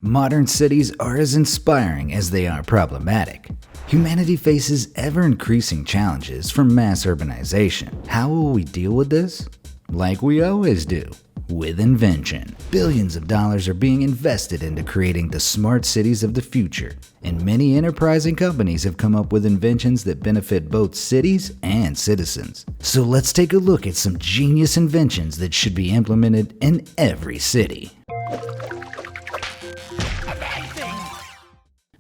Modern cities are as inspiring as they are problematic. Humanity faces ever-increasing challenges from mass urbanization. How will we deal with this? Like we always do, with invention. Billions of dollars are being invested into creating the smart cities of the future, and many enterprising companies have come up with inventions that benefit both cities and citizens. So let's take a look at some genius inventions that should be implemented in every city.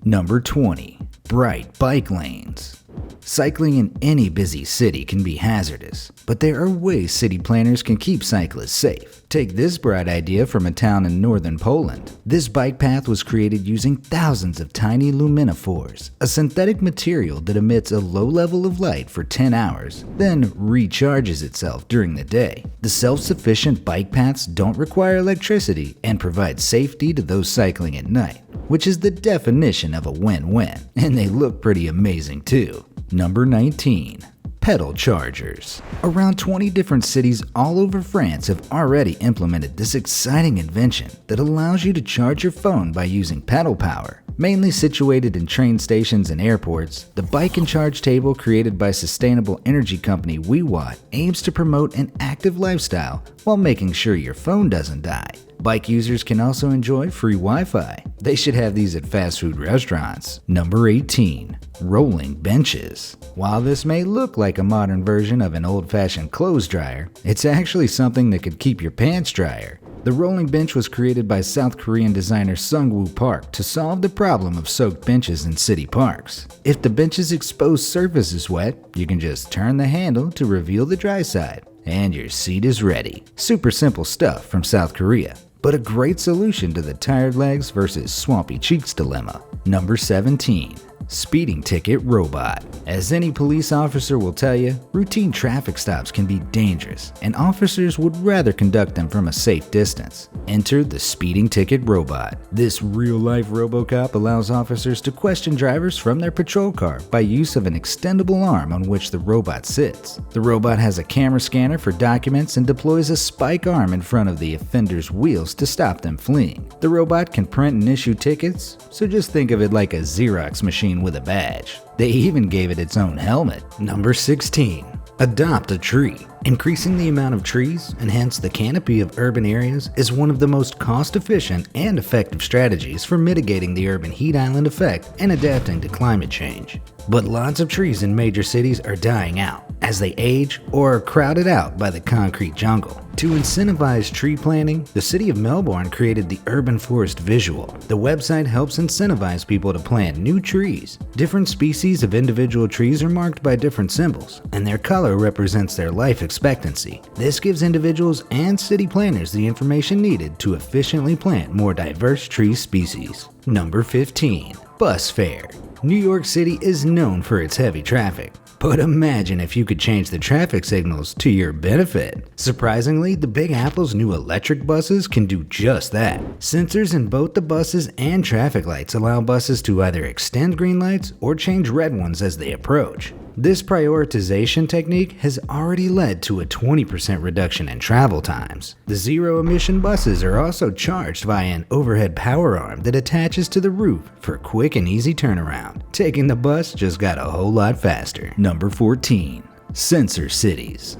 Number 20. Bright bike lanes. Cycling in any busy city can be hazardous, but there are ways city planners can keep cyclists safe. Take this bright idea from a town in northern Poland. This bike path was created using thousands of tiny luminophores, a synthetic material that emits a low level of light for 10 hours, then recharges itself during the day. The self-sufficient bike paths don't require electricity and provide safety to those cycling at night, which is the definition of a win-win, and they look pretty amazing too. Number 19. Pedal chargers. Around 20 different cities all over France have already implemented this exciting invention that allows you to charge your phone by using pedal power. Mainly situated in train stations and airports, the bike and charge table created by sustainable energy company WeWatt aims to promote an active lifestyle while making sure your phone doesn't die. Bike users can also enjoy free Wi-Fi. They should have these at fast food restaurants. Number 18. Rolling benches. While this may look like a modern version of an old-fashioned clothes dryer, it's actually something that could keep your pants drier. The rolling bench was created by South Korean designer Sungwoo Park to solve the problem of soaked benches in city parks. If the bench's exposed surface is wet, you can just turn the handle to reveal the dry side, and your seat is ready. Super simple stuff from South Korea, but a great solution to the tired legs versus swampy cheeks dilemma. Number 17. Speeding ticket robot. As any police officer will tell you, routine traffic stops can be dangerous, and officers would rather conduct them from a safe distance. Enter the speeding ticket robot. This real-life RoboCop allows officers to question drivers from their patrol car by use of an extendable arm on which the robot sits. The robot has a camera scanner for documents and deploys a spike arm in front of the offender's wheels to stop them fleeing. The robot can print and issue tickets, so just think of it like a Xerox machine with a badge. They even gave it its own helmet. Number 16. Adopt a tree. Increasing the amount of trees, and hence the canopy of urban areas, is one of the most cost-efficient and effective strategies for mitigating the urban heat island effect and adapting to climate change. But lots of trees in major cities are dying out as they age or are crowded out by the concrete jungle. To incentivize tree planting, the city of Melbourne created the Urban Forest Visual. The website helps incentivize people to plant new trees. Different species of individual trees are marked by different symbols, and their color represents their life expectancy. This gives individuals and city planners the information needed to efficiently plant more diverse tree species. Number 15. Bus fare. New York City is known for its heavy traffic, but imagine if you could change the traffic signals to your benefit. Surprisingly, the Big Apple's new electric buses can do just that. Sensors in both the buses and traffic lights allow buses to either extend green lights or change red ones as they approach. This prioritization technique has already led to a 20% reduction in travel times. The zero-emission buses are also charged via an overhead power arm that attaches to the roof for quick and easy turnaround. Taking the bus just got a whole lot faster. Number 14. Sensor cities.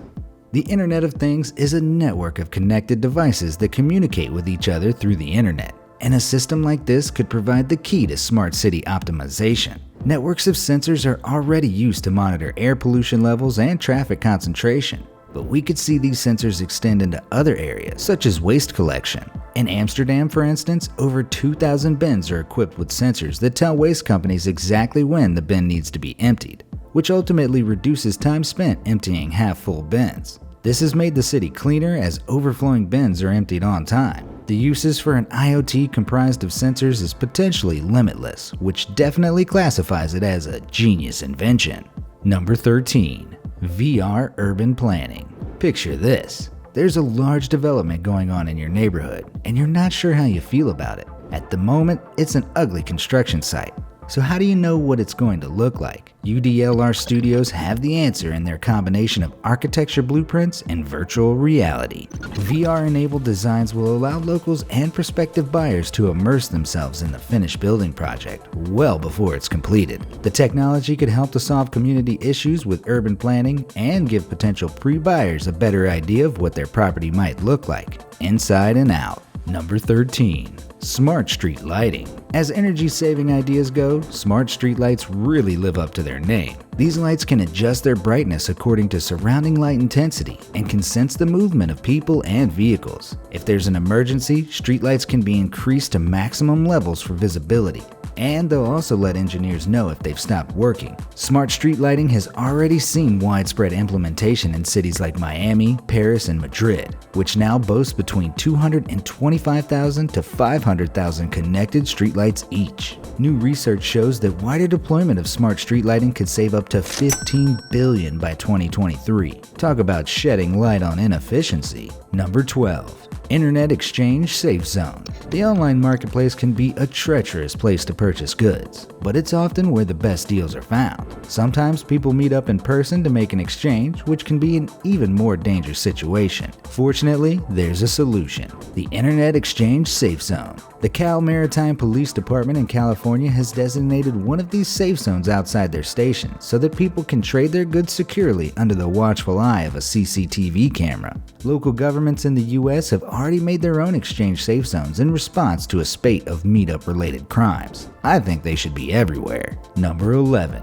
The Internet of Things is a network of connected devices that communicate with each other through the internet, and a system like this could provide the key to smart city optimization. Networks of sensors are already used to monitor air pollution levels and traffic concentration, but we could see these sensors extend into other areas, such as waste collection. In Amsterdam, for instance, over 2,000 bins are equipped with sensors that tell waste companies exactly when the bin needs to be emptied, which ultimately reduces time spent emptying half-full bins. This has made the city cleaner as overflowing bins are emptied on time. The uses for an IoT comprised of sensors is potentially limitless, which definitely classifies it as a genius invention. Number 13. VR urban planning. Picture this. There's a large development going on in your neighborhood, and you're not sure how you feel about it. At the moment, it's an ugly construction site. So how do you know what it's going to look like? UDLR Studios have the answer in their combination of architecture blueprints and virtual reality. VR-enabled designs will allow locals and prospective buyers to immerse themselves in the finished building project well before it's completed. The technology could help to solve community issues with urban planning and give potential pre-buyers a better idea of what their property might look like, inside and out. Number 13. Smart street lighting. As energy-saving ideas go, smart street lights really live up to their name. These lights can adjust their brightness according to surrounding light intensity and can sense the movement of people and vehicles. If there's an emergency, street lights can be increased to maximum levels for visibility, and they'll also let engineers know if they've stopped working. Smart street lighting has already seen widespread implementation in cities like Miami, Paris, and Madrid, which now boast between 225,000 to 500,000 connected streetlights each. New research shows that wider deployment of smart street lighting could save up to $15 billion by 2023. Talk about shedding light on inefficiency. Number 12. Internet Exchange Safe Zone. The online marketplace can be a treacherous place to purchase goods, but it's often where the best deals are found. Sometimes people meet up in person to make an exchange, which can be an even more dangerous situation. Fortunately, there's a solution: the Internet Exchange Safe Zone. The Cal Maritime Police Department in California has designated one of these safe zones outside their station so that people can trade their goods securely under the watchful eye of a CCTV camera. Local governments in the US have already made their own exchange safe zones in response to a spate of meetup-related crimes. I think they should be everywhere. Number 11.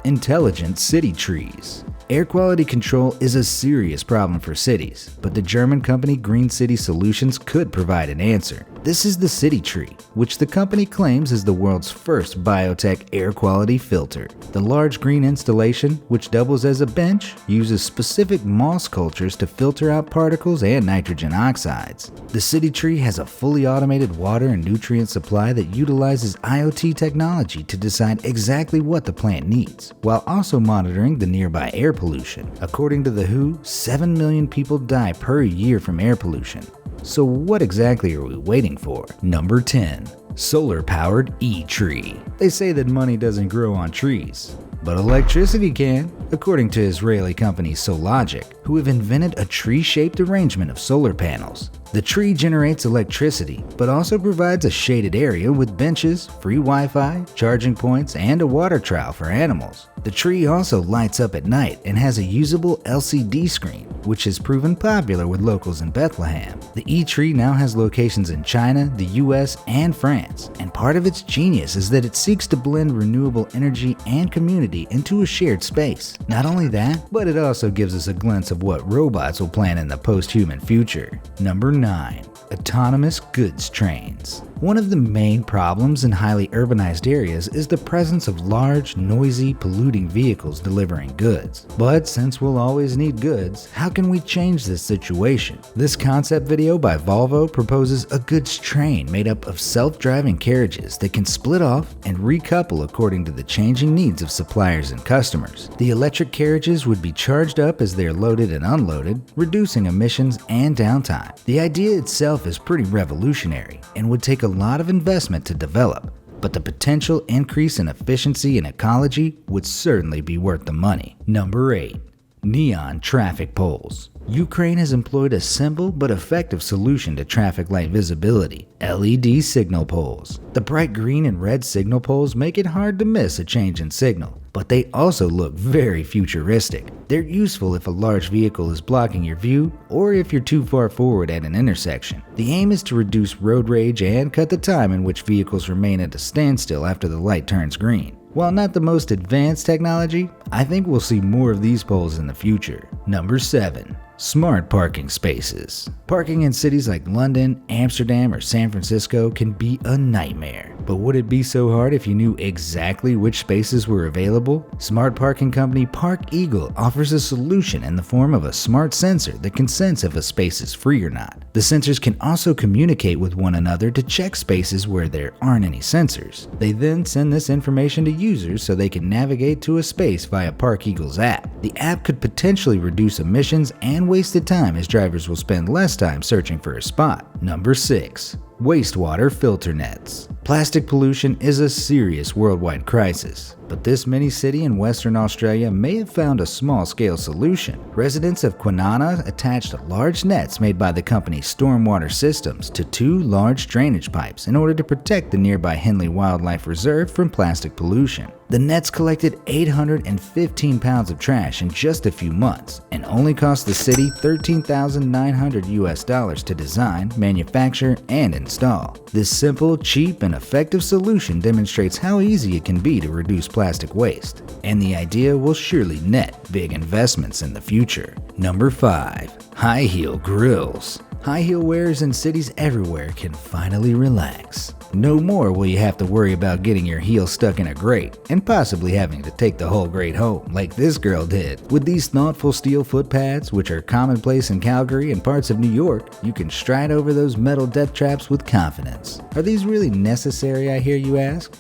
Intelligent city trees. Air quality control is a serious problem for cities, but the German company Green City Solutions could provide an answer. This is the City Tree, which the company claims is the world's first biotech air quality filter. The large green installation, which doubles as a bench, uses specific moss cultures to filter out particles and nitrogen oxides. The City Tree has a fully automated water and nutrient supply that utilizes IoT technology to decide exactly what the plant needs, while also monitoring the nearby air pollution. According to the WHO, 7 million people die per year from air pollution. So what exactly are we waiting for? Number 10. Solar-powered e-tree. They say that money doesn't grow on trees, but electricity can, according to Israeli company Sologic, who have invented a tree-shaped arrangement of solar panels. The tree generates electricity, but also provides a shaded area with benches, free Wi-Fi, charging points, and a water trough for animals. The tree also lights up at night and has a usable LCD screen, which has proven popular with locals in Bethlehem. The e-tree now has locations in China, the US, and France, and part of its genius is that it seeks to blend renewable energy and community into a shared space. Not only that, but it also gives us a glimpse of what robots will plan in the post-human future. Number 9. Autonomous goods trains. One of the main problems in highly urbanized areas is the presence of large, noisy, polluting vehicles delivering goods. But since we'll always need goods, how can we change this situation? This concept video by Volvo proposes a goods train made up of self-driving carriages that can split off and recouple according to the changing needs of suppliers and customers. The electric carriages would be charged up as they're loaded and unloaded, reducing emissions and downtime. The idea itself is pretty revolutionary and would take a lot of investment to develop, but the potential increase in efficiency and ecology would certainly be worth the money. Number 8. Neon traffic poles. Ukraine has employed a simple but effective solution to traffic light visibility: LED signal poles. The bright green and red signal poles make it hard to miss a change in signal, but they also look very futuristic. They're useful if a large vehicle is blocking your view or if you're too far forward at an intersection. The aim is to reduce road rage and cut the time in which vehicles remain at a standstill after the light turns green. While not the most advanced technology, I think we'll see more of these poles in the future. Number 7. Smart parking spaces. Parking in cities like London, Amsterdam, or San Francisco can be a nightmare. But would it be so hard if you knew exactly which spaces were available? Smart parking company Park Eagle offers a solution in the form of a smart sensor that can sense if a space is free or not. The sensors can also communicate with one another to check spaces where there aren't any sensors. They then send this information to users so they can navigate to a space via Park Eagle's app. The app could potentially reduce emissions and wasted time as drivers will spend less time searching for a spot. Number 6. Wastewater filter nets. Plastic pollution is a serious worldwide crisis, but this mini city in Western Australia may have found a small-scale solution. Residents of Kwinana attached large nets made by the company Stormwater Systems to 2 large drainage pipes in order to protect the nearby Henley Wildlife Reserve from plastic pollution. The nets collected 815 pounds of trash in just a few months and only cost the city $13,900 to design, manufacture, and install. This simple, cheap, and effective solution demonstrates how easy it can be to reduce plastic waste, and the idea will surely net big investments in the future. Number 5. High heel grills. High heel wearers in cities everywhere can finally relax. No more will you have to worry about getting your heel stuck in a grate and possibly having to take the whole grate home like this girl did. With these thoughtful steel foot pads, which are commonplace in Calgary and parts of New York, you can stride over those metal death traps with confidence. Are these really necessary, I hear you ask?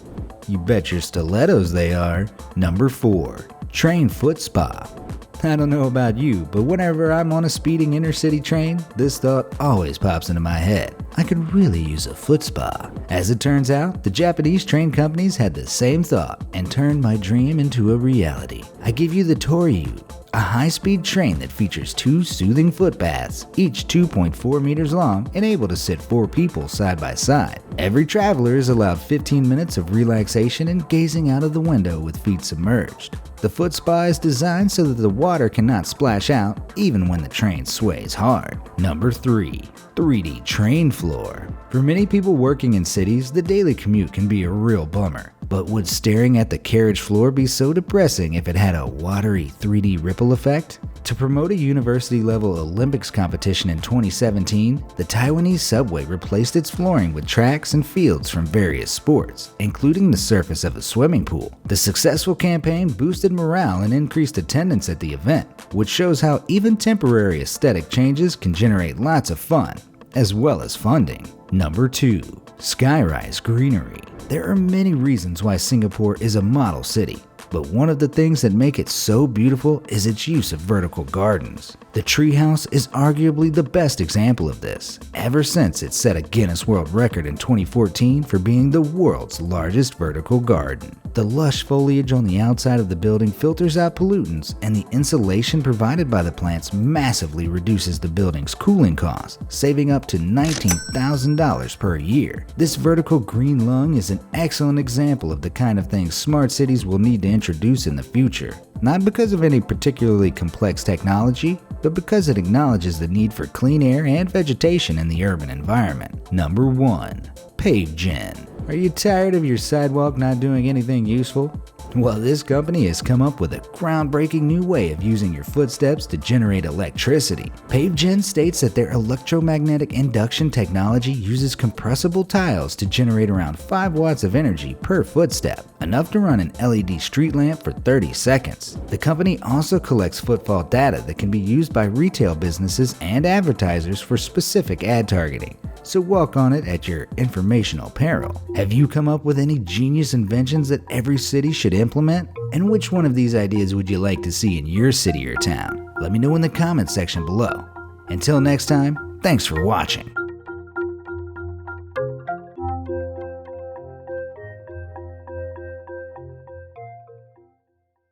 You bet your stilettos they are. Number 4. Train foot spa. I don't know about you, but whenever I'm on a speeding inner-city train, this thought always pops into my head. I could really use a foot spa. As it turns out, the Japanese train companies had the same thought and turned my dream into a reality. I give you the Toryu, a high-speed train that features 2 soothing foot baths, each 2.4 meters long and able to sit 4 people side by side. Every traveler is allowed 15 minutes of relaxation and gazing out of the window with feet submerged. The foot spa is designed so that the water cannot splash out even when the train sways hard. Number 3. 3D train floor. For many people working in cities, the daily commute can be a real bummer. But would staring at the carriage floor be so depressing if it had a watery 3D ripple effect? To promote a university-level Olympics competition in 2017, the Taiwanese subway replaced its flooring with tracks and fields from various sports, including the surface of a swimming pool. The successful campaign boosted morale and increased attendance at the event, which shows how even temporary aesthetic changes can generate lots of fun, as well as funding. Number 2. SKYRISE Greenery. There are many reasons why Singapore is a model city, but one of the things that make it so beautiful is its use of vertical gardens. The treehouse is arguably the best example of this, ever since it set a Guinness World Record in 2014 for being the world's largest vertical garden. The lush foliage on the outside of the building filters out pollutants, and the insulation provided by the plants massively reduces the building's cooling costs, saving up to $19,000 per year. This vertical green lung is an excellent example of the kind of things smart cities will need to introduce in the future, not because of any particularly complex technology, but because it acknowledges the need for clean air and vegetation in the urban environment. Number 1. PaveGen. Are you tired of your sidewalk not doing anything useful? Well, this company has come up with a groundbreaking new way of using your footsteps to generate electricity. PaveGen states that their electromagnetic induction technology uses compressible tiles to generate around 5 watts of energy per footstep, enough to run an LED street lamp for 30 seconds. The company also collects footfall data that can be used by retail businesses and advertisers for specific ad targeting, so walk on it at your informational peril. Have you come up with any genius inventions that every city should implement? And which one of these ideas would you like to see in your city or town? Let me know in the comments section below. Until next time, thanks for watching.